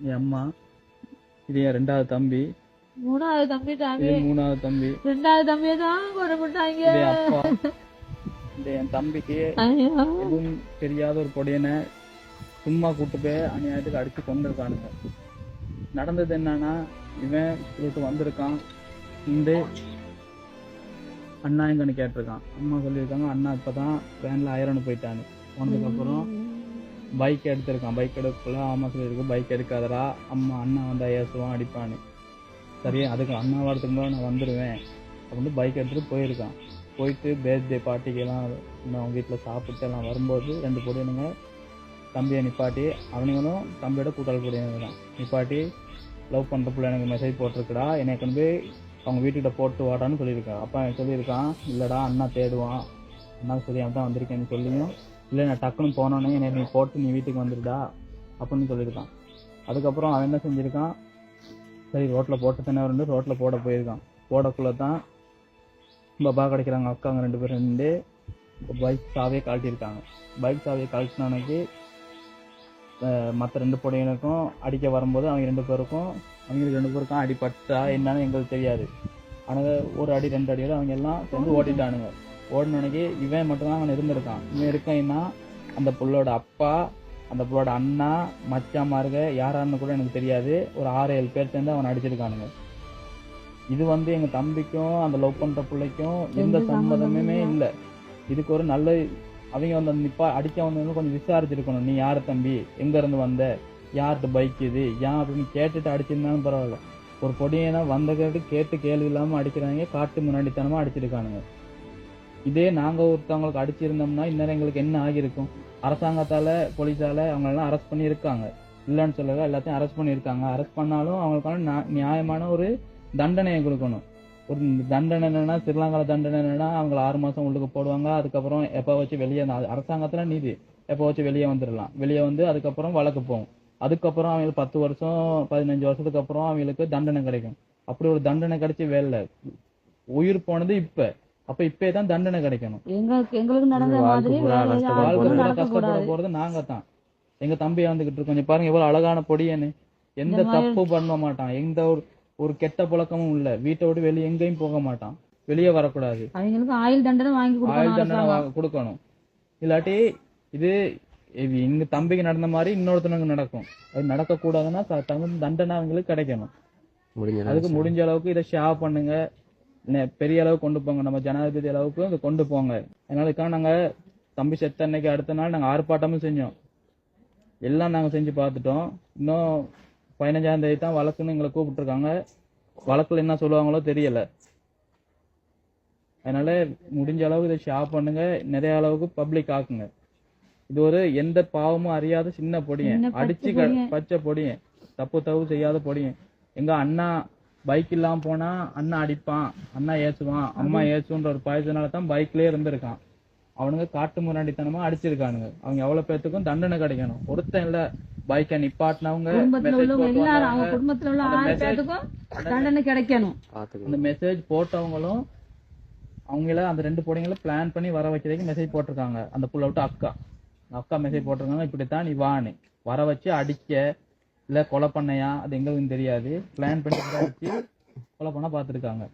என் அம்மா, இது என் 2வது தம்பி, மூணாவது தம்பி இது 3வது தம்பி, 2வது தம்பியை தான் கொண்டுட்டாங்க. இது என் அப்பா. இந்த என் தம்பிக்கு எதுவும் தெரியாத ஒரு பொடியனை சும்மா கூட்டு போய் அநியாயத்துக்கு அடிச்சு கொண்டிருக்கானுங்க. நடந்தது என்னன்னா, இவன் ஸ்கூலுக்கு வந்திருக்கான். இந்த அண்ணா எங்கன்னு கேட்டிருக்கான். அம்மா சொல்லியிருக்காங்க, அண்ணா இப்பதான் வேன்ல அயரன்னு போயிட்டான்னு. போனதுக்கு அப்புறம் பைக் எடுத்திருக்கான். பைக் எடுக்கல. அம்மா சொல்லியிருக்கு, பைக் எடுக்காதடா, அண்ணா வந்தா ஏசுவான், அடிப்பான்னு. சரி, அதுக்கு அண்ணா வரதுக்கு முன்னாடி நான் வந்துடுவேன் அப்படின்னு பைக் எடுத்துட்டு போயிருக்கான். போயிட்டு பர்த்டே பார்ட்டிக்கெல்லாம் அவங்க வீட்டில் சாப்பிட்டு எல்லாம் வரும்போது 2 பொடியனுங்க தம்பியை நிப்பாட்டி, அவனுங்களும் தம்பியோட கூட்டாளி பொடியனுங்க தான் நிப்பாட்டி, லவ் பண்ணுற பிள்ளை எனக்கு மெசேஜ் போட்டிருக்குடா, எனக்கு வந்து அவங்க வீட்டுக்கிட்ட போட்டு வாடான்னு சொல்லியிருக்கான். அப்பா எனக்கு சொல்லியிருக்கான், இல்லைடா அண்ணா தேடுவான், அண்ணா சரியாக தான் வந்திருக்கேன்னு சொல்லியும், இல்லை நான் டக்குன்னு போனோன்னே எனக்கு நீ போட்டு நீ வீட்டுக்கு வந்துடுடா அப்படின்னு சொல்லியிருக்கான். அதுக்கப்புறம் அவன் என்ன செஞ்சுருக்கான், சரி ரோட்டில் போட்டு தானே வந்து ரோட்டில் போட போயிருக்கான். போடக்குள்ளே தான் பபா கிடைக்கிறாங்க அக்காங்க 2 பேரும் நின்று பைக் சாவியை கழட்டியிருக்காங்க. பைக் சாவியை கழட்டினவனுக்கு மற்ற 2 பொடியனுக்கும் அடிக்க வரும்போது அவங்களுக்கு 2 பேருக்கும் அடிபட்டா என்னன்னு எங்களுக்கு தெரியாது. ஆனால் ஒரு அடி 2 அடியோட அவங்க எல்லாம் சேர்ந்து ஓட்டிட்டானுங்க. ஓடினவனுக்கு இவன் மட்டும்தான் அவன் இருந்திருக்கான். இவன் இருக்கான்னா அந்த புள்ளோட அப்பா, அந்த புள்ளோட அண்ணா, மச்சாமாருங்க யாரான்னு கூட எனக்கு தெரியாது. ஒரு 6-7 பேர் சேர்ந்து அவனை அடிச்சிருக்கானுங்க. இது வந்து எங்க தம்பிக்கும் அந்த லவ் பண்ற பிள்ளைக்கும் எந்த சம்மதமே இல்லை. இதுக்கு ஒரு நல்ல அவங்க வந்து அடிக்க வந்தவங்க கொஞ்சம் விசாரிச்சிருக்கணும். நீ யாரு தம்பி, எங்க இருந்து வந்த, யார்கிட்ட பைக் இது, ஏன் அப்படின்னு கேட்டுட்டு அடிச்சிருந்தாலும் பரவாயில்ல. ஒரு பொடியனா வந்த கேட்டு கேள்வி இல்லாம அடிக்கிறாங்க. காட்டு முன்னாடித்தனமா அடிச்சிருக்கானுங்க. இதே நாங்க ஒருத்தவங்களுக்கு அடிச்சிருந்தோம்னா இந்நேரம் எங்களுக்கு என்ன ஆகியிருக்கும்? அரசாங்கத்தால போலீஸால அவங்க எல்லாம் அரெஸ்ட் பண்ணி இருக்காங்க, இல்லைன்னு சொல்லல, எல்லாத்தையும் அரெஸ்ட் பண்ணியிருக்காங்க. அரெஸ்ட் பண்ணாலும் அவங்களுக்கான நியாயமான ஒரு தண்டனையை கொடுக்கணும். ஒரு தண்டனை என்னன்னா, ஸ்ரீலங்கால தண்டனை என்னன்னா, அவங்களை 6 மாசம் உள்ளுக்கு போடுவாங்க. அதுக்கப்புறம் எப்ப வச்சு வெளியே, அரசாங்கத்துல நீதி எப்ப வச்சு வெளியே வந்துடலாம். வெளியே வந்து அதுக்கப்புறம் வழக்கு போகும். அதுக்கப்புறம் அவங்களுக்கு 10 வருஷம் 15 வருஷத்துக்கு அப்புறம் அவங்களுக்கு தண்டனை கிடைக்கும். அப்படி ஒரு தண்டனை கிடைச்சி வேலை உயிர் போனது அப்ப இப்பதான் தண்டனை கிடைக்கணும். எங்களுக்கு நடந்த மாதிரி கஷ்டப்பட போறது நாங்க தான். எங்க தம்பி வந்துகிட்டு இருக்கோம். கொஞ்சம் பாருங்க எவ்வளவு அழகான பொடியன்னு. எந்த தப்பு பண்ண மாட்டான், எந்த ஒரு கெட்ட பழக்கமும் இல்ல. வீட்டை விட்டு வெளியே எங்கேயும் போக மாட்டான். வெளியே வரக்கூடாது. அவங்களுக்கு ஆயுள் தண்டனை கொடுக்கணும். இல்லாட்டி இது எங்க தம்பிக்கு நடந்த மாதிரி இன்னொருத்தனுக்கு நடக்கும். அது நடக்க கூடாதுன்னா தண்டனை அவங்களுக்கு கிடைக்கணும். அதுக்கு முடிஞ்ச அளவுக்கு இதை ஷேர் பண்ணுங்க. பெரிய அளவுக்கு கொண்டு போங்க. நம்ம ஜனாதிபதி அளவுக்கு இதை கொண்டு போங்க. அதனால நாங்க தம்பி செத்த அன்னைக்கு அடுத்த நாள் நாங்க ஆர்ப்பாட்டமும் செஞ்சோம். எல்லாம் நாங்க செஞ்சு பார்த்துட்டோம். இன்னும் 15ஆம் தேதி தான் வழக்குன்னு எங்களை கூப்பிட்டுருக்காங்க. வழக்குல என்ன சொல்லுவாங்களோ தெரியல. அதனால முடிஞ்ச அளவுக்கு இதை ஷேர் பண்ணுங்க. நிறைய அளவுக்கு பப்ளிக் ஆக்குங்க. இது ஒரு எந்த பாவமும் அறியாத சின்ன பொடியன், அடிச்சு பச்சை பொடியன், தப்பு செய்யாத பொடியன். எங்க அண்ணா பைக் இல்லாம போனா அண்ணா அடிப்பான், அண்ணா ஏசுவான், அம்மா ஏசுன்ற ஒரு பயத்தினால தான் பைக்லயே இருந்திருக்கான். அவனுங்க காட்டு முன்னாடித்தனமா அடிச்சிருக்கானுங்க. அவங்க எவ்வளவு பேத்துக்கும் தண்டனை கிடைக்கணும். ஒருத்தன் இல்ல, பைக்கை நிப்பாட்டினவங்க அந்த மெசேஜ் போட்டவங்களும் அவங்கள அந்த 2 பொடிங்களை பிளான் பண்ணி வர வைக்கிறதுக்கு மெசேஜ் போட்டிருக்காங்க. அந்த புள்ள விட்டு அக்கா மெசேஜ் போட்டிருக்காங்க, இப்படித்தான் நீ வான்னு வர வச்சு அடிக்க இல்ல கொலை பண்ணையா அது எங்களுக்கு தெரியாது. பிளான் பண்ணி வர வச்சு கொலை பண்ண பாத்துருக்காங்க.